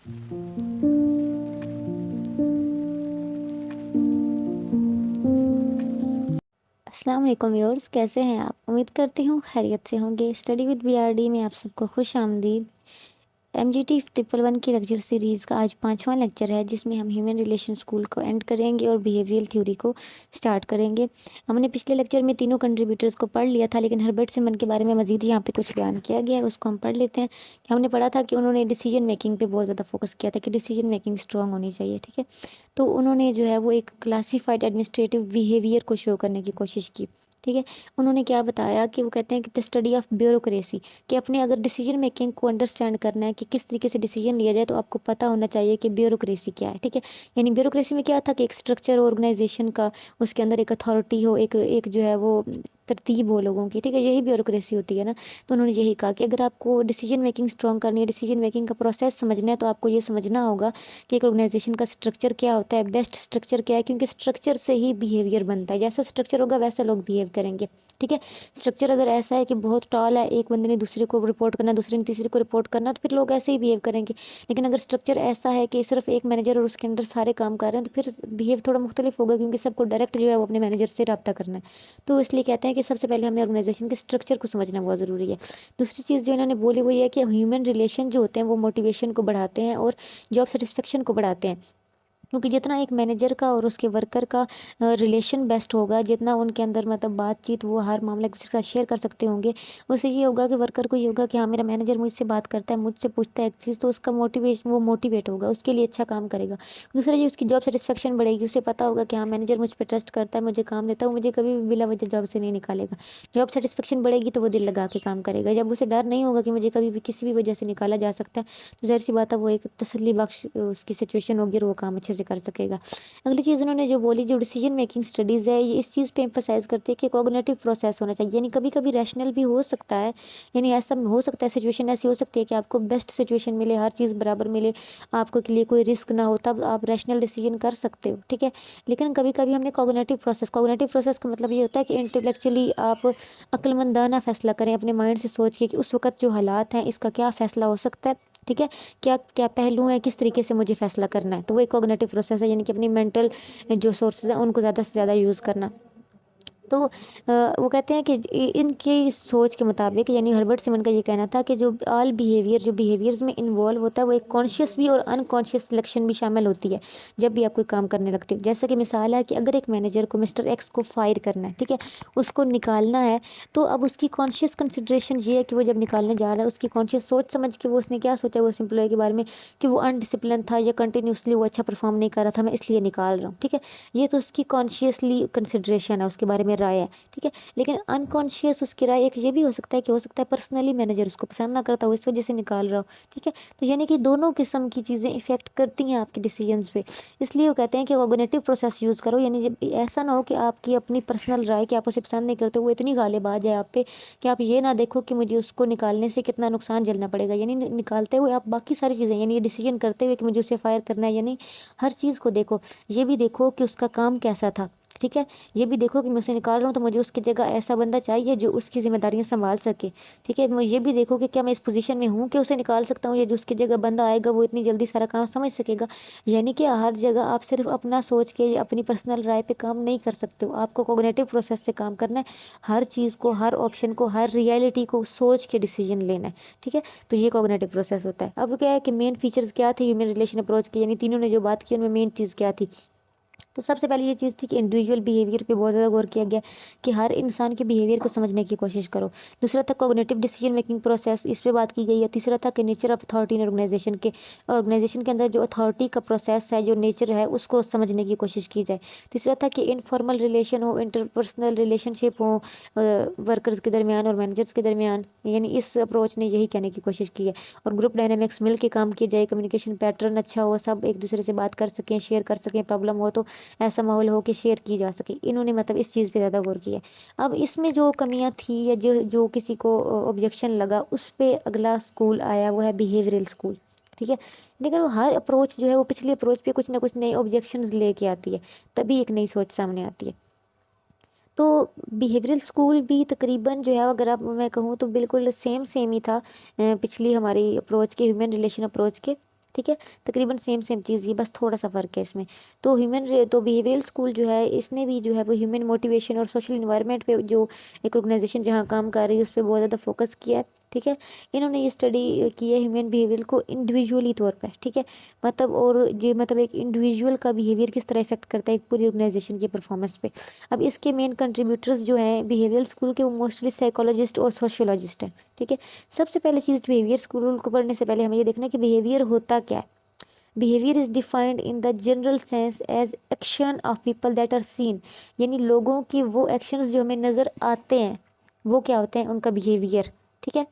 अस्सलाम वालेकुम व्यूअर्स, कैसे हैं आप? उम्मीद करती हूँ खैरियत से होंगे। स्टडी विद बीआरडी में आप सबको खुश आमदीद। एमजीटी 111 की लेक्चर सीरीज़ का आज 5वां लेक्चर है, जिसमें हम ह्यूमन रिलेशन स्कूल को एंड करेंगे और बिहेवियरल थ्योरी को स्टार्ट करेंगे। हमने पिछले लेक्चर में तीनों कंट्रीब्यूटर्स को पढ़ लिया था, लेकिन हर्बर्ट सिमन के बारे में मज़ीद यहाँ पे कुछ बयान किया गया है, उसको हम पढ़ लेते हैं। कि हमने पढ़ा था कि उन्होंने डिसीजन मेकिंग पे बहुत ज़्यादा फोकस किया था कि डिसीजन मेकिंग स्ट्रॉन्ग होनी चाहिए, ठीक है। तो उन्होंने जो है वो एक क्लासीफाइड एडमिनिस्ट्रेटिव बिहेवियर को शो करने की कोशिश की, ठीक है। उन्होंने क्या बताया कि वो कहते हैं कि द स्टडी ऑफ ब्यूरोक्रेसी, कि अपने अगर डिसीजन मेकिंग को अंडरस्टैंड करना है कि किस तरीके से डिसीजन लिया जाए, तो आपको पता होना चाहिए कि ब्यूरोक्रेसी क्या है, ठीक है। यानी ब्यूरोक्रेसी में क्या था कि एक स्ट्रक्चर ऑर्गेनाइजेशन का, उसके अंदर एक अथॉरिटी हो, एक एक जो है वो तरतीब हो लोगों की, ठीक है। यही ब्यूरोक्रेसी होती है ना। तो उन्होंने यही कहा कि अगर आपको डिसीजन मेकिंग स्ट्रॉन्ग करनी है, डिसीजन मेकिंग का प्रोसेस समझना है, तो आपको ये समझना होगा कि एक ऑर्गेनाइजेशन का स्ट्रक्चर क्या होता है, बेस्ट स्ट्रक्चर क्या है, क्योंकि स्ट्रक्चर से ही बिहेवियर बनता है। जैसा स्ट्रक्चर होगा वैसे लोग बिहेव करेंगे, ठीक है। स्ट्रक्चर अगर ऐसा है कि बहुत टॉल है, एक बंदे ने दूसरे को रिपोर्ट करना, दूसरे ने तीसरे को रिपोर्ट करना, तो फिर लोग ऐसे ही बिहेव करेंगे। लेकिन अगर स्ट्रक्चर ऐसा है कि सिर्फ एक मैनेजर और उसके अंदर सारे काम कर रहे हैं, तो फिर बिहेव थोड़ा मुख्तलिफ होगा, क्योंकि सबको डायरेक्ट जो है वो अपने मैनेजर से रब्ता करना है। तो इसलिए कहते हैं कि सबसे पहले हमें ऑर्गेनाइजेशन के स्ट्रक्चर को समझना बहुत ज़रूरी है। दूसरी चीज़ जो इन्होंने बोली वो ये है कि ह्यूमन रिलेशन जो होते हैं वो मोटिवेशन को बढ़ाते हैं और जॉब सेटिस्फेक्शन को बढ़ाते हैं। क्योंकि जितना एक मैनेजर का और उसके वर्कर का रिलेशन बेस्ट होगा, जितना उनके अंदर मतलब बातचीत, वो हर मामला एक दूसरे के साथ शेयर कर सकते होंगे, उससे ये होगा कि वर्कर को ये होगा कि हाँ, मेरा मैनेजर मुझसे बात करता है, मुझसे पूछता है एक चीज़, तो उसका मोटिवेशन, वो मोटिवेट होगा, उसके लिए अच्छा काम करेगा। दूसरा ये उसकी जॉब सेटिस्फेक्शन बढ़ेगी, उसे पता होगा कि हाँ, मैनेजर मुझ पर ट्रस्ट करता है, मुझे काम देता है, वो मुझे कभी भी बिला वजह जॉब से नहीं निकालेगा। जॉब सेटिस्फेक्शन बढ़ेगी तो वो दिल लगा के काम करेगा। जब उसे डर नहीं होगा कि मुझे कभी भी किसी भी वजह से निकाला जा सकता है, तो ज़ाहिर सी बात है वो एक तसल्ली बख्श उसकी सिचुएशन होगी और वो काम अच्छे से कर सकेगा। अगली चीज़ उन्होंने जो बोली, जो डिसीजन मेकिंग स्टडीज़ है, ये इस चीज़ पे एम्फसाइज़ करती है कि कॉग्निटिव प्रोसेस होना चाहिए। यानी कभी-कभी रैशनल भी हो सकता है, यानी ऐसा हो सकता है, सिचुएशन ऐसी हो सकती है कि आपको बेस्ट सिचुएशन मिले, हर चीज़ बराबर मिले, आपको के लिए कोई रिस्क ना हो, तब आप रैशनल डिसीजन कर सकते हो, ठीक है। लेकिन कभी-कभी हमने कॉग्निटिव प्रोसेस का मतलब ये होता है कि इंटेलेक्चुअली आप अक्लमंदाना फ़ैसला करें, अपने माइंड से सोच के कि उस वक़्त जो हालात हैं, इसका क्या फ़ैसला हो सकता है, ठीक है। क्या क्या पहलू हैं, किस तरीके से मुझे फ़ैसला करना है, तो वो एक कॉग्निटिव प्रोसेस है, यानी कि अपनी मेंटल जो सोर्सेज हैं उनको ज़्यादा से ज़्यादा यूज़ करना। तो वो कहते हैं कि इनकी सोच के मुताबिक, यानी हर्बर्ट सिमन का ये कहना था कि जो ऑल बिहेवियर, जो बिहेवियर्स में इन्वॉल्व होता है, वो एक कॉन्शियस भी और अनकॉन्शियस सिलेक्शन भी शामिल होती है जब भी आप कोई काम करने लगते हो। जैसे कि मिसाल है कि अगर एक मैनेजर को मिस्टर एक्स को फायर करना है, ठीक है, उसको निकालना है, तो अब उसकी कॉन्शियस कंसिड्रेशन ये है कि वो जब निकालने जा रहा है, उसकी कॉन्शियस सोच समझ के वो उसने क्या सोचा वो उस एम्प्लॉय के बारे में, कि वो अनडिसिप्लिन था या कंटिन्यूसली वो अच्छा परफॉर्म नहीं कर रहा था, मैं इसलिए निकाल रहा हूँ, ठीक है। ये तो उसकी कॉन्शियसली कंसिड्रेशन है, उसके बारे में राय है, ठीक है। लेकिन अनकॉन्शियस उसकी राय एक ये भी हो सकता है कि हो सकता है पर्सनली मैनेजर उसको पसंद ना करता हो, इस वजह से निकाल रहा हो, ठीक है। तो यानी कि दोनों किस्म की चीज़ें इफेक्ट करती हैं आपके डिसीजंस पे। इसलिए वो कहते हैं कि कॉग्निटिव प्रोसेस यूज़ करो, यानी जब ऐसा ना हो कि आपकी अपनी पर्सनल राय कि आप उसे पसंद नहीं करते, वो इतनी गालिब आ जाए आप पे कि आप ये ना देखो कि मुझे उसको निकालने से कितना नुकसान झेलना पड़ेगा। यानी निकालते हुए आप बाकी सारी चीज़ें, यानी ये डिसीजन करते हुए कि मुझे उसे फायर करना है, यानी हर चीज़ को देखो। ये भी देखो कि उसका काम कैसा था, ठीक है। ये भी देखो कि मैं उसे निकाल रहा हूँ, तो मुझे उसकी जगह ऐसा बंदा चाहिए जो उसकी ज़िम्मेदारियाँ सँभाल सके, ठीक है। मैं ये भी देखो कि क्या मैं इस पोज़ीशन में हूँ कि उसे निकाल सकता हूँ, या जो उसकी जगह बंदा आएगा वो इतनी जल्दी सारा काम समझ सकेगा। यानी कि हर जगह आप सिर्फ़ अपना सोच के या अपनी पर्सनल राय पे काम नहीं कर सकते हो, आपको कॉग्निटिव प्रोसेस से काम करना है। हर चीज़ को, हर ऑप्शन को, हर रियलिटी को सोच के डिसीजन लेना है, ठीक है। तो ये कॉग्निटिव प्रोसेस होता है। अब क्या है कि मेन फीचर्स क्या थे ह्यूमन रिलेशन अप्रोच के, यानी तीनों ने जो बात की उनमें मेन चीज़ क्या थी। तो सबसे पहले ये चीज़ थी कि इंडिविजुअल बिहेवियर पे बहुत ज़्यादा गौर किया गया, कि हर इंसान के बिहेवियर को समझने की कोशिश करो। दूसरा था कॉग्निटिव डिसीजन मेकिंग प्रोसेस, इस पे बात की गई है। तीसरा था कि nature of authority in organisation के अंदर जो अथॉरिटी का प्रोसेस है, जो नेचर है, उसको समझने की कोशिश की जाए। तीसरा था कि इनफॉर्मल रिलेशन हो, इंटरपर्सनल रिलेशनशिप हो वर्कर्स के दरमियान और मैनेजर्स के दरमियान, यानी इस अप्रोच ने यही कहने की कोशिश की है। और ग्रुप डायनामिक्स मिल के काम किया जाए, कम्युनिकेशन पैटर्न अच्छा हो, सब एक दूसरे से बात कर सकें, शेयर कर सकें, प्रॉब्लम हो तो ऐसा माहौल हो कि शेयर की जा सके। इन्होंने मतलब इस चीज़ पे ज़्यादा गौर किया है। अब इसमें जो कमियाँ थी या जो जो किसी को ऑब्जेक्शन लगा, उस पे अगला स्कूल आया, वो है बिहेवियरल स्कूल, ठीक है। लेकिन वो हर अप्रोच जो है वो पिछली अप्रोच पे कुछ ना कुछ नए ऑब्जेक्शंस लेके आती है, तभी एक नई सोच सामने आती है। तो बिहेवियरल स्कूल भी तकरीबन जो है, अगर आप मैं कहूँ तो बिल्कुल सेम सेम ही था पिछली हमारी अप्रोच के, ह्यूमन रिलेशन अप्रोच के, ठीक है, तकरीबन सेम सेम चीज़, ये बस थोड़ा सा फ़र्क है इसमें। तो बिहेवियरल स्कूल जो है, इसने भी जो है वो ह्यूमन मोटिवेशन और सोशल इन्वायरमेंट पे, जो एक ऑर्गेनाइजेशन जहाँ काम कर रही है उस पर बहुत ज़्यादा फोकस किया है। ठीक है, इन्होंने ये स्टडी की है ह्यूमन बिहेवियर को इंडिविजुअली तौर पर। ठीक है, मतलब और ये मतलब एक इंडिविजुअल का बिहेवियर किस तरह इफेक्ट करता है एक पूरी ऑर्गेनाइजेशन की परफॉर्मेंस पे। अब इसके मेन कंट्रीब्यूटर्स जो हैं बिहेवियरल स्कूल के, वो मोस्टली साइकोलॉजिस्ट और सोशियोलॉजिस्ट हैं। ठीक है, सबसे पहले चीज़, बिहेवियर स्कूल को पढ़ने से पहले हमें ये देखना है कि बिहेवियर होता क्या है। Behaviour is defined in the general sense as action of people that are seen, यानी लोगों की वो एक्शंस जो हमें नज़र आते हैं, वो क्या होते हैं, उनका बिहेवियर। ठीक है,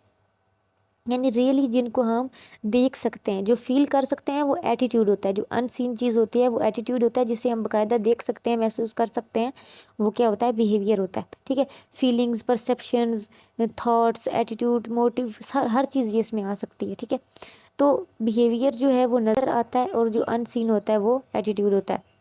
यानी रियली जिनको हम देख सकते हैं, जो फील कर सकते हैं, वो एटीट्यूड होता है। जो अनसीन चीज़ होती है वो एटीट्यूड होता है, जिसे हम बाकायदा देख सकते हैं, महसूस कर सकते हैं, वो क्या होता है, बिहेवियर होता है। ठीक है, feelings, perceptions, thoughts, attitude, motive, हर चीज़ ये इसमें आ सकती है। ठीक है, तो बिहेवियर जो है वो नज़र आता है, और जो अनसीन होता है वो एटीट्यूड होता है।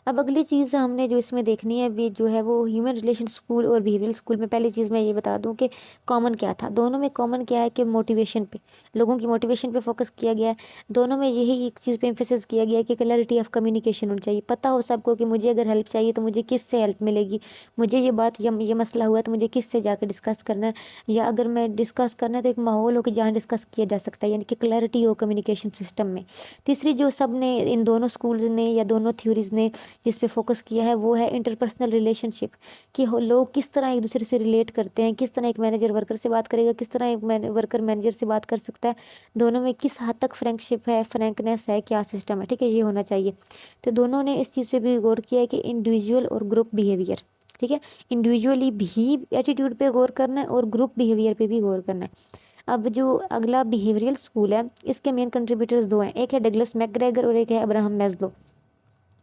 अब अगली चीज़ हमने जो इसमें देखनी है भी जो है वो ह्यूमन रिलेशन स्कूल और बिहेवियरल स्कूल में, पहली चीज़ मैं ये बता दूं कि कॉमन क्या था दोनों में। कॉमन क्या है कि मोटिवेशन पे, लोगों की मोटिवेशन पे फोकस किया गया है। दोनों में यही एक चीज़ पे एम्फेसिस किया गया है कि क्लैरिटी ऑफ कम्युनिकेशन होनी चाहिए। पता हो सबको कि मुझे अगर हेल्प चाहिए तो मुझे किस से हेल्प मिलेगी, मुझे ये बात ये मसला हुआ तो मुझे किस से जाकर डिस्कस करना है, या अगर मैं डिस्कस करना है तो एक माहौल हो कि जहाँ डिस्कस किया जा सकता है, यानी कि क्लैरिटी हो कम्युनिकेशन सिस्टम में। तीसरी जो सब ने, इन दोनों स्कूल्स ने या दोनों थ्योरीज ने जिस पे फोकस किया है, वो है इंटरपर्सनल रिलेशनशिप, कि लोग किस तरह एक दूसरे से रिलेट करते हैं, किस तरह एक मैनेजर वर्कर से बात करेगा, किस तरह एक वर्कर मैनेजर से बात कर सकता है, दोनों में किस हद तक फ्रेंडशिप है, फ्रैंकनेस है, क्या सिस्टम है। ठीक है, ये होना चाहिए। तो दोनों ने इस चीज़ पे भी गौर किया है कि इंडिविजुअल और ग्रुप बिहेवियर। ठीक है, इंडिविजुअली भी एटीट्यूड पे गौर करना है और ग्रुप बिहेवियर पे भी गौर करना है। अब जो अगला बिहेवियरल स्कूल है, इसके मेन कंट्रीब्यूटर्स दो हैं, एक है डगलस मैकग्रेगर और एक है अब्राहम मैस्लो।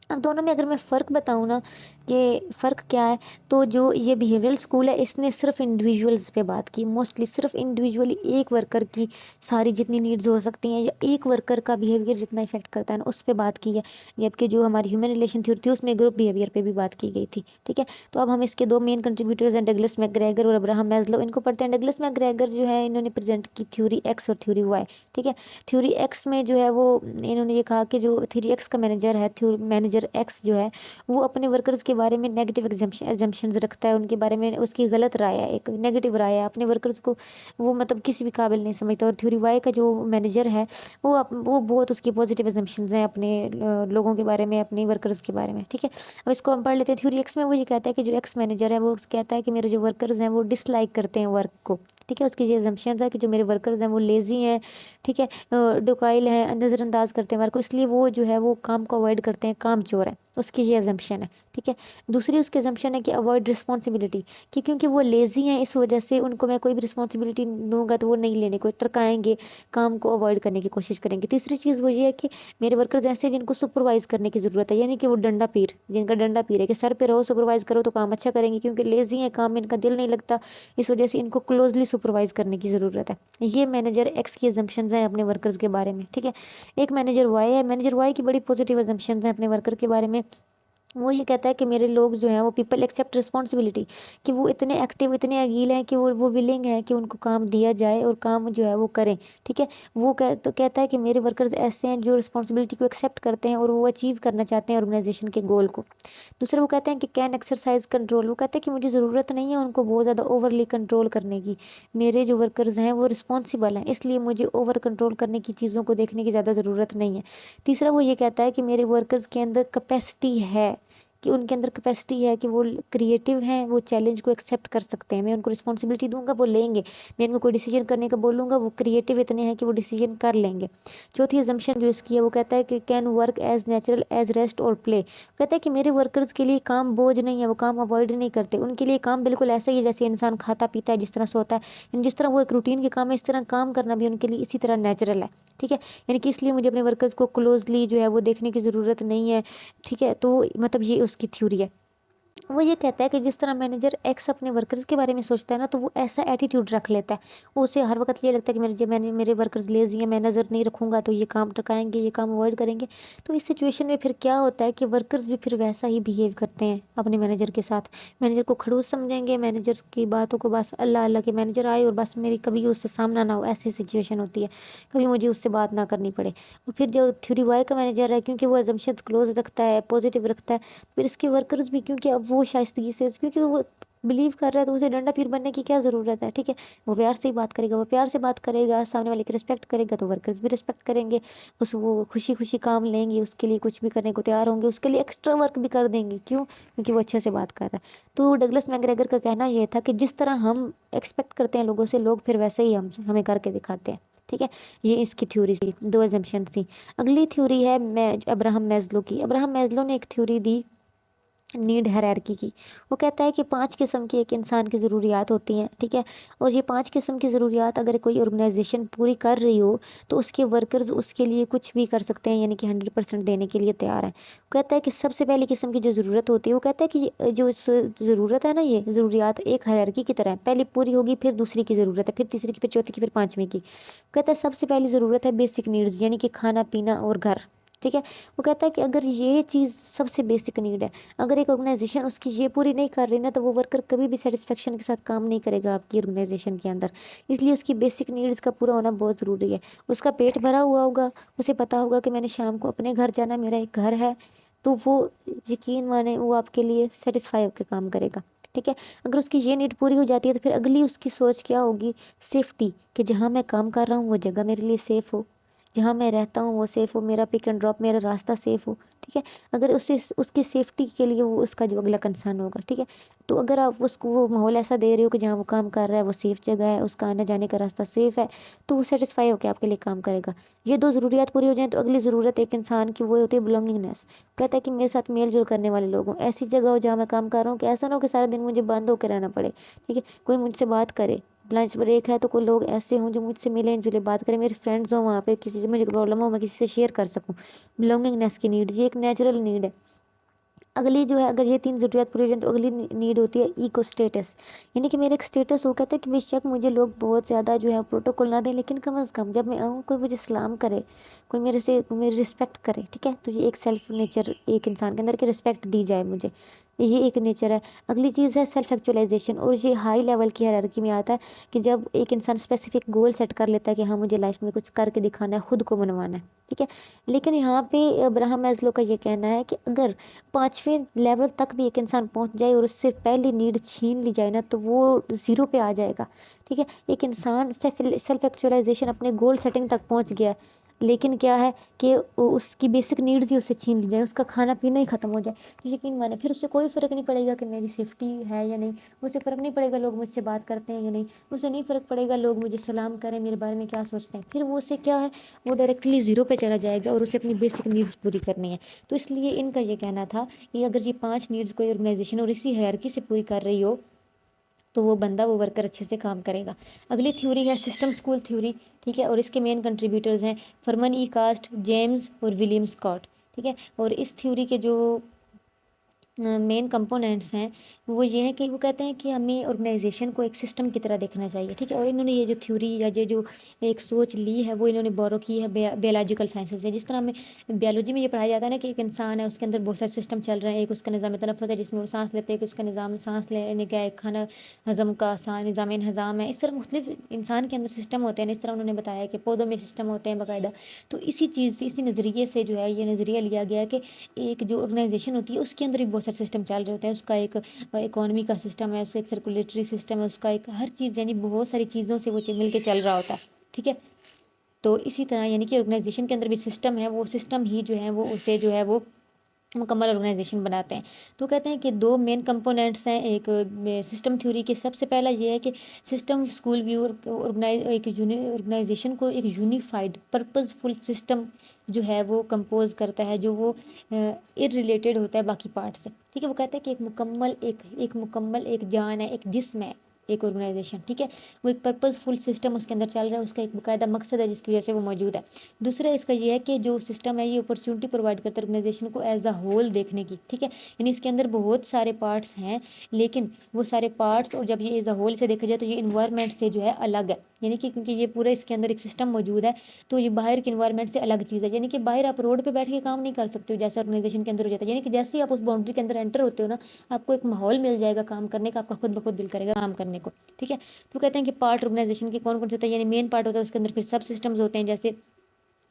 अब दोनों में अगर मैं फ़र्क बताऊँ ना कि फ़र्क क्या है, तो जो ये बिहेवियरल स्कूल है इसने सिर्फ इंडिविजुअल्स पे बात की, मोस्टली सिर्फ इंडिविजुअली एक वर्कर की सारी जितनी नीड्स हो सकती हैं, या एक वर्कर का बिहेवियर जितना इफेक्ट करता है ना, उस पे बात की है। जबकि जो हमारी ह्यूमन रिलेशन थ्योरी थी उसमें ग्रुप बिहेवियर पे भी बात की गई थी। ठीक है, तो अब हम इसके दो मेन कंट्रीब्यूटर्स हैं, डगलस मैकग्रेगर और अब्राहम मैस्लो, इनको पढ़ते हैं। डगलस मैकग्रेगर जो है, इन्होंने प्रेजेंट की थ्योरी एक्स और थ्योरी वाई। ठीक है, थ्योरी एक्स में जो है वो इन्होंने ये कहा कि जो थ्योरी एक्स का मैनेजर है, मैनेजर एक्स जो है, वो अपने वर्कर्स के बारे में नेगेटिव एजम्पशंस रखता है, उनके बारे में उसकी गलत राय है, एक नेगेटिव राय है, अपने वर्कर्स को वो मतलब किसी भी काबिल नहीं समझता। और थ्योरी वाई का जो मैनेजर है, वो बहुत उसकी पॉजिटिव एजम्पशंस हैं अपने लोगों के बारे में, अपने वर्कर्स के बारे में। ठीक है, अब इसको हम पढ़ लेते हैं। थ्योरी एक्स में वो ये कहता है कि जो एक्स मैनेजर है वो कहता है कि मेरे जो वर्कर्स हैं वो डिसलाइक करते हैं वर्क को। ठीक है, उसकी ये एजम्पशंस है कि जो मेरे वर्कर्स हैं वो लेज़ी हैं, ठीक है, डोकाइल हैं, नज़रअंदाज करते हैं वर्क को, इसलिए वो जो है वो काम को अवॉइड करते हैं, काम चोर है, उसकी ये एजम्पशन है। ठीक है, दूसरी उसकी एजम्पशन है कि अवॉइड रिस्पॉन्सिबिलिटी, कि क्योंकि वो लेज़ी हैं इस वजह से उनको मैं कोई भी रिस्पॉन्सिबिलिटी दूंगा तो वो नहीं लेने को टरकाएंगे, काम को अवॉइड करने की कोशिश करेंगे। तीसरी चीज़ वो ये है कि मेरे वर्कर्स ऐसे हैं जिनको सुपरवाइज करने की ज़रूरत है, यानी कि वो डंडा पीर, जिनका डंडा पीर है कि सर पे रहो, सुपरवाइज करो तो काम अच्छा करेंगे, क्योंकि लेज़ी हैं, काम में इनका दिल नहीं लगता, इस वजह से इनको क्लोजली सुपरवाइज करने की ज़रूरत है। ये मैनेजर एक्स की एजम्पशंस हैं अपने वर्कर्स के बारे में। ठीक है, एक मैनेजर वाई है, मैनेजर वाई की बड़ी पॉजिटिव एजम्पशंस हैं अपने वर्कर के बारे में। वो ये कहता है कि मेरे लोग जो हैं वो पीपल एक्सेप्ट रिस्पॉन्सिबिलिटी, कि वो इतने एक्टिव, इतने अगील हैं कि वो विलिंग है कि उनको काम दिया जाए और काम जो है वो करें। ठीक है, वो कहता है कि मेरे वर्कर्स ऐसे हैं जो रिस्पॉन्सिबिलिटी को एक्सेप्ट करते हैं और वो अचीव करना चाहते हैं ऑर्गेनाइजेशन के गोल को। दूसरा वो कहते हैं कि कैन एक्सरसाइज कंट्रोल, वो कहते हैं कि मुझे ज़रूरत नहीं है उनको बहुत ज़्यादा ओवरली कंट्रोल करने की, मेरे जो वर्कर्स हैं वो रिस्पॉन्सिबल हैं, इसलिए मुझे ओवर कंट्रोल करने की चीज़ों को देखने की ज़्यादा ज़रूरत नहीं है। तीसरा वो ये कहता है कि मेरे वर्कर्स के अंदर कैपेसिटी है, कि उनके अंदर कैपेसिटी है कि वो क्रिएटिव हैं, वो चैलेंज को एक्सेप्ट कर सकते हैं, मैं उनको रिस्पॉन्सिबिलिटी दूंगा वो लेंगे, मैं उनको कोई डिसीजन करने का बोलूँगा वो क्रिएटिव इतने हैं कि वो डिसीजन कर लेंगे। चौथी एजम्पशन जो इसकी है वो कहता है कि can work as natural as rest और प्ले, कहता है कि मेरे वर्कर्स के लिए काम बोझ नहीं है, वो काम अवॉइड नहीं करते, उनके लिए काम बिल्कुल ऐसा ही है जैसे इंसान खाता पीता है, जिस तरह सोता है, जिस तरह वो एक रूटीन के काम है, इस तरह काम करना भी उनके लिए इसी तरह नेचुरल है। ठीक है, यानी कि इसलिए मुझे अपने वर्कर्स को क्लोजली जो है वो देखने की ज़रूरत नहीं है। ठीक है, तो मतलब ये उसकी थ्योरी है। वो ये कहता है कि जिस तरह मैनेजर एक्स अपने वर्कर्स के बारे में सोचता है ना, तो वो ऐसा एटीट्यूड रख लेता है। वो उसे हर वक़्त ये लगता है कि मेरे वर्कर्स लेज़ी हैं, मैं नज़र नहीं रखूँगा तो ये काम टकाएँगे, ये काम अवॉइड करेंगे। तो इस सिचुएशन में फिर क्या होता है कि वर्कर्स भी फिर वैसा ही बिहेव करते हैं अपने मैनेजर के साथ। मैनेजर को खड़ूस समझेंगे, मैनेजर की बातों को बस अल्लाह-अल्लाह के मैनेजर आए और बस मेरी कभी उससे सामना ना हो, ऐसी सिचुएशन होती है। कभी मुझे उससे बात ना करनी पड़े। और फिर जो थ्योरी वाई का मैनेजर है, क्योंकि वो असम्पशन्स क्लोज़ रखता है, पॉज़िटिव रखता है, फिर इसके वर्कर्स भी, क्योंकि अब वो शाइस्तगी से, क्योंकि वो बिलीव कर रहा है तो उसे डंडा पीर बनने की क्या ज़रूरत है, ठीक है? वो प्यार से ही बात करेगा, वो प्यार से बात करेगा, सामने वाले की रिस्पेक्ट करेगा तो वर्कर्स भी रिस्पेक्ट करेंगे। वो खुशी-खुशी काम लेंगे, उसके लिए कुछ भी करने को तैयार होंगे, उसके लिए एक्स्ट्रा वर्क भी कर देंगे। क्यों? क्योंकि वो अच्छे से बात कर रहा है। तो डगलस मैकग्रेगर का कहना ये था कि जिस तरह हम एक्सपेक्ट करते हैं लोगों से, लोग फिर वैसे ही हमें करके दिखाते हैं, ठीक है? ये इसकी थ्योरी थी, 2 असम्पशन थी। अगली थ्योरी है अब्राहम मैज़लो की। अब्राहम मैज़लो ने एक थ्योरी दी नीड हायरार्की की। वो कहता है कि 5 किस्म की एक इंसान की ज़रूरियात होती हैं, ठीक है? और ये 5 किस्म की ज़रूरियात अगर कोई ऑर्गेनाइज़ेशन पूरी कर रही हो, तो उसके वर्कर्स उसके लिए कुछ भी कर सकते हैं, यानी कि 100% देने के लिए तैयार हैं। वो कहता है कि सबसे पहली किस्म की जो ज़रूरत होती है, वो कहता है कि जो ज़रूरत है ना, ये ज़रूरियात एक हायरार्की की तरह है। पहले पूरी होगी, फिर दूसरी की ज़रूरत है, फिर तीसरी की, फिर चौथी की, फिर पाँचवीं की। वो कहता है सबसे पहली ज़रूरत है बेसिक नीड्स, यानी कि खाना-पीना और घर, ठीक है? वो कहता है कि अगर ये चीज़ सबसे बेसिक नीड है, अगर एक ऑर्गेनाइजेशन उसकी ये पूरी नहीं कर रही ना, तो वो वर्कर कभी भी सेटिस्फेक्शन के साथ काम नहीं करेगा आपकी ऑर्गेनाइजेशन के अंदर। इसलिए उसकी बेसिक नीड्स का पूरा होना बहुत ज़रूरी है। उसका पेट भरा हुआ होगा, उसे पता होगा कि मैंने शाम को अपने घर जाना, मेरा एक घर है, तो वो यकीन माने वो आपके लिए सेटिस्फाई होकर काम करेगा, ठीक है? अगर उसकी ये नीड पूरी हो जाती है तो फिर अगली उसकी सोच क्या होगी? सेफ्टी, कि जहाँ मैं काम कर रहा हूँ वो जगह मेरे लिए सेफ़ हो, जहाँ मैं रहता हूँ वो सेफ़ हो, मेरा पिक एंड ड्रॉप, मेरा रास्ता सेफ़ हो, ठीक है? अगर उससे उसकी सेफ्टी के लिए वो उसका जो अगला कंसर्न होगा, ठीक है? तो अगर आप उसको वो माहौल ऐसा दे रहे हो कि जहाँ वो काम कर रहा है वो सेफ़ जगह है, उसका आने-जाने का रास्ता सेफ़ है, तो वो सैटिस्फाई होके आपके लिए काम करेगा। ये 2 ज़रूरियात पूरी हो जाएँ तो अगली ज़रूरत एक इंसान की वो होती है बिलॉन्गिंगनेस। कहता है कि मेरे साथ मेल-जोल करने वाले लोग हों, ऐसी जगह हो जहाँ मैं काम कर रहा हूँ कि ऐसा ना हो कि सारा दिन मुझे बंद होके रहना पड़े, ठीक है? कोई मुझसे बात करे, लंच ब्रेक है तो कोई लोग ऐसे हों जो मुझसे मिलें-जुलें, बात करें, मेरे फ्रेंड्स हों वहाँ पे, किसी से मुझे प्रॉब्लम हो मैं किसी से शेयर कर सकूँ। बिलॉन्गिंगनेस की नीड, ये एक नेचुरल नीड है। अगली जो है, अगर ये 3 ज़रूरियात पूरी हो जाएँ तो अगली नीड होती है इको स्टेटस, यानी कि मेरा एक स्टेटस हो। कहता है कि बेशक मुझे लोग बहुत ज़्यादा जो है प्रोटोकॉल ना दें, लेकिन कम से कम जब मैं आऊँ कोई मुझे सलाम करे, कोई मेरी रिस्पेक्ट करे, ठीक है? तो ये एक सेल्फ नेचर एक इंसान के अंदर कि रिस्पेक्ट दी जाए मुझे, ये एक नेचर है। अगली चीज़ है सेल्फ एक्चुअलाइज़ेशन, और ये हाई लेवल की हायरार्की में आता है कि जब एक इंसान स्पेसिफिक गोल सेट कर लेता है कि हाँ, मुझे लाइफ में कुछ करके दिखाना है, खुद को मनवाना है, ठीक है? लेकिन यहाँ पे अब्राहम मैज़लो का ये कहना है कि अगर 5वें लेवल तक भी एक इंसान पहुँच जाए और उससे पहली नीड छीन ली जाए ना, तो वो ज़ीरो पे आ जाएगा, ठीक है? एक इंसान सेल्फ एक्चुअलाइज़ेशन अपने गोल सेटिंग तक पहुँच गया है, लेकिन क्या है कि उसकी बेसिक नीड्स ही उससे छीन ली जाए, उसका खाना-पीना ही ख़त्म हो जाए, तो यकीन मानिए फिर उसे कोई फ़र्क नहीं पड़ेगा कि मेरी सेफ्टी है या नहीं, उसे फ़र्क नहीं पड़ेगा लोग मुझसे बात करते हैं या नहीं, उसे नहीं फ़र्क पड़ेगा लोग मुझे सलाम करें, मेरे बारे में क्या सोचते हैं। फिर वो उससे क्या है, वो डायरेक्टली ज़ीरो पे चला जाएगा और उसे अपनी बेसिक नीड्स पूरी करनी है। तो इसलिए इनका ये कहना था कि अगर ये 5 नीड्स कोई ऑर्गेनाइज़ेशन और इसी हायरार्की से पूरी कर रही हो, तो वो वर्कर अच्छे से काम करेगा। अगली थ्योरी है सिस्टम स्कूल थ्योरी, ठीक है? और इसके मेन कंट्रीब्यूटर्स हैं फरमान ई कास्ट, जेम्स और विलियम स्कॉट, ठीक है? और इस थ्योरी के जो मेन कंपोनेंट्स हैं, वो ये हैं कि वो कहते हैं कि हमें ऑर्गेनाइज़ेशन को एक सिस्टम की तरह देखना चाहिए, ठीक है? और इन्होंने ये जो थ्योरी या ये जो एक सोच ली है, वो इन्होंने बोरो की है बायोलॉजिकल साइंसेज़ से। जिस तरह हमें बायोलॉजी में ये पढ़ाया जाता है ना कि एक इंसान है, उसके अंदर बहुत सारे सिस्टम चल रहे हैं, एक उसका निज़ाम तनफ़ुस है जिसमें वो साँस लेते हैं, एक उसका निज़ाम साँस लेने का, एक खाना हज़म का निज़ाम इंहज़ाम है। इस तरह मुख्तलिफ इंसान के अंदर सिस्टम होते हैं, इस तरह उन्होंने बताया कि पौधों में सिस्टम होते हैं बाकायदा। तो इसी चीज़ से, इसी नज़रिए से जो है ये नज़रिया लिया गया है कि एक जो ऑर्गेनाइजेशन होती है उसके अंदर भी बहुत सारे सिस्टम चल रहे होते हैं। उसका एक इकोनॉमी का सिस्टम है, उसका एक सर्कुलेटरी सिस्टम है, उसका एक हर चीज़, यानी बहुत सारी चीज़ों से वो मिल के चल रहा होता है, ठीक है? तो इसी तरह यानी कि ऑर्गेनाइजेशन के अंदर भी सिस्टम है, वो सिस्टम ही जो है वो उसे जो है वो मुकम्मल ऑर्गेनाइजेशन बनाते हैं। तो कहते हैं कि 2 मेन कंपोनेंट्स हैं एक सिस्टम थ्योरी के। सबसे पहला ये है कि सिस्टम स्कूल व्यू ऑर्गेनाइजेशन को एक यूनिफाइड पर्पसफुल सिस्टम जो है वो कंपोज करता है, जो वो इररिलेटेड होता है बाकी पार्ट से, ठीक है? वो कहता है कि एक मुकम्मल एक जान है, एक जिस्म है, एक ऑर्गेनाइजेशन, ठीक है। वो एक पर्पसफुल सिस्टम उसके अंदर चल रहा है, उसका एक बाकायदा मकसद है जिसकी वजह से वो मौजूद है। दूसरा इसका ये है कि जो सिस्टम है ये अपॉर्चुनिटी प्रोवाइड करता है ऑर्गेनाइजेशन को एज अ होल देखने की, ठीक है। यानी इसके अंदर बहुत सारे पार्ट्स हैं, लेकिन वो सारे पार्ट्स और जब ये एज अ होल से देखा जाए तो ये इन्वायरमेंट से जो है अलग है। यानी कि क्योंकि ये पूरा इसके अंदर एक सिस्टम मौजूद है, तो ये बाहर के इन्वायरमेंट से अलग चीज़ है। यानी कि बाहर आप रोड पे बैठ के काम नहीं कर सकते हो जैसे ऑर्गेनाइजेशन के अंदर हो जाता है। यानी कि जैसे ही आप उस बाउंड्री के अंदर एंटर होते हो ना, आपको एक माहौल मिल जाएगा काम करने का, आपका खुद ब खुद दिल करेगा काम करने को, ठीक है। तो कहते हैं कि पार्ट ऑर्गेनाइजेशन के कौन कौन से होते हैं, यानी मेन पार्ट होता है, उसके अंदर फिर सब सिस्टम्स होते हैं। जैसे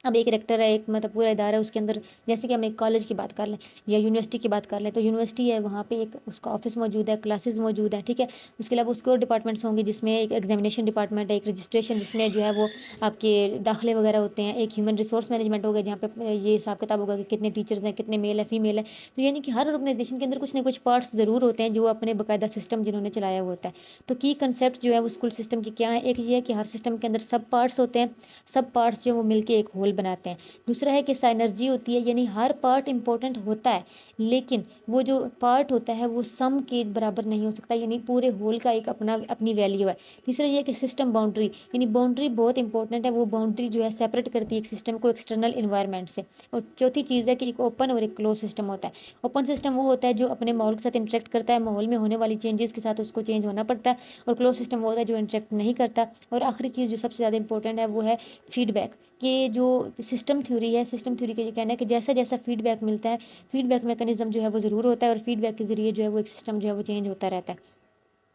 अब एक रेक्टर है, एक मतलब पूरा इदारा है, उसके अंदर जैसे कि हम एक कॉलेज की बात कर लें या यूनिवर्सिटी की बात कर लें, तो यूनिवर्सिटी है, वहाँ पे एक उसका ऑफिस मौजूद है, क्लासेस मौजूद है, ठीक है। उसके अलावा उसके और डिपार्टमेंट्स होंगे, जिसमें एक एग्जामिनेशन डिपार्टमेंट है, एक रजिस्ट्रेशन जिसमें जो है वो आपके दाखिले वगैरह होते हैं, एक ह्यूमन रिसोर्स मैनेजमेंट होगा जहाँ पे ये हिसाब किताब होगा कि कितने टीचर्स हैं, कितने मेल है फीमेल है। तो यानी कि हर ऑर्गेनाइजेशन के अंदर कुछ ना कुछ पार्ट्स ज़रूर होते हैं जो अपने बाकायदा सिस्टम जिन्होंने चलाया हुआ होता है। तो की कंसेप्ट जो है वो स्कूल सिस्टम की क्या है, एक ये है कि हर सिस्टम के अंदर सब पार्ट्स होते हैं, सब पार्ट्स जो है वो मिलकर एक होल बनाते हैं। दूसरा है कि साइनर्जी होती है, यानी हर पार्ट इंपॉर्टेंट होता है, लेकिन वो जो पार्ट होता है वो सम के बराबर नहीं हो सकता, यानी पूरे होल का एक अपना अपनी वैल्यू है। तीसरा ये है कि सिस्टम बाउंड्री, यानी बाउंड्री बहुत इंपॉर्टेंट है, वो बाउंड्री जो है सेपरेट करती है एक सिस्टम को एक्सटर्नल इन्वायरमेंट से। और चौथी चीज़ है कि एक ओपन और एक क्लोज सिस्टम होता है। ओपन सिस्टम वो होता है जो अपने माहौल के साथ इंटरेक्ट करता है, माहौल में होने वाली चेंजेस के साथ उसको चेंज होना पड़ता है। और क्लोज सिस्टम वो होता है जो इंटरेक्ट नहीं करता। और आखिरी चीज़ जो सबसे ज़्यादा इंपॉर्टेंट है वो है फीडबैक। कि जो सिस्टम थ्योरी है, सिस्टम थ्योरी का ये कहना है कि जैसा जैसा फीडबैक मिलता है, फीडबैक मैकेनिज्म जो है वो ज़रूर होता है, और फीडबैक के ज़रिए जो है वो एक सिस्टम जो है वो चेंज होता रहता है।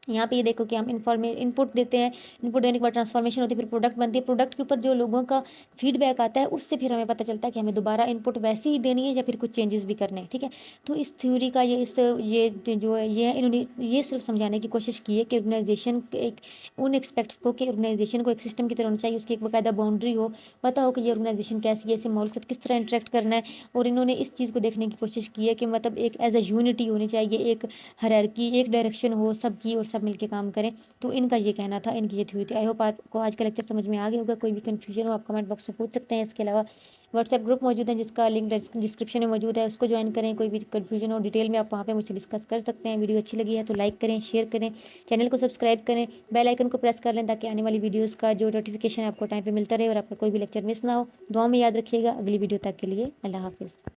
यहाँ पे ये देखो कि हम इनपुट देते हैं, इनपुट देने के बाद ट्रांसफॉर्मेशन होती है, फिर प्रोडक्ट बनती है, प्रोडक्ट के ऊपर जो लोगों का फीडबैक आता है उससे फिर हमें पता चलता है कि हमें दोबारा इनपुट वैसी ही देनी है या फिर कुछ चेंजेस भी करने हैं, ठीक है। तो इस थ्योरी का ये जो है ये इन्होंने ये सिर्फ समझाने की कोशिश की है कि ऑर्गेनाइजेशन एक उन एक्सपेक्ट्स को कि ऑर्गेनाइजेशन को एक सिस्टम की तरह होना चाहिए, उसकी एक बाकायदा बाउंड्री हो, पता हो कि ये ऑर्गेनाइजेशन कैसी है, इसे माहौल के साथ किस तरह इंटरेक्ट करना है। और इन्होंने इस चीज़ को देखने की कोशिश की है कि मतलब एक एज अ यूनिटी होनी चाहिए, एक हायरार्की, एक डायरेक्शन हो सबकी और सब मिलके काम करें। तो इनका ये कहना था, इनकी ये थ्योरी थी। आई होप आपको आज का लेक्चर समझ में आ गया होगा। कोई भी कन्फ्यूजन हो आप कमेंट बॉक्स में पूछ सकते हैं। इसके अलावा व्हाट्सएप ग्रुप मौजूद है जिसका लिंक डिस्क्रिप्शन में मौजूद है, उसको ज्वाइन करें। कोई भी कन्फ्यूजन हो डिटेल में आप वहाँ पे मुझसे डिस्कस कर सकते हैं। वीडियो अच्छी लगी है तो लाइक करें, शेयर करें, चैनल को सब्सक्राइब करें, बेल आइकन को प्रेस कर लें ताकि आने वाली वीडियोज़ का जो नोटिफिकेशन आपको टाइम पर मिलता रहे और आपका कोई भी लेक्चर मिस ना हो। दुआ में याद रखिएगा। अगली वीडियो तक के लिए अल्लाह हाफिज़।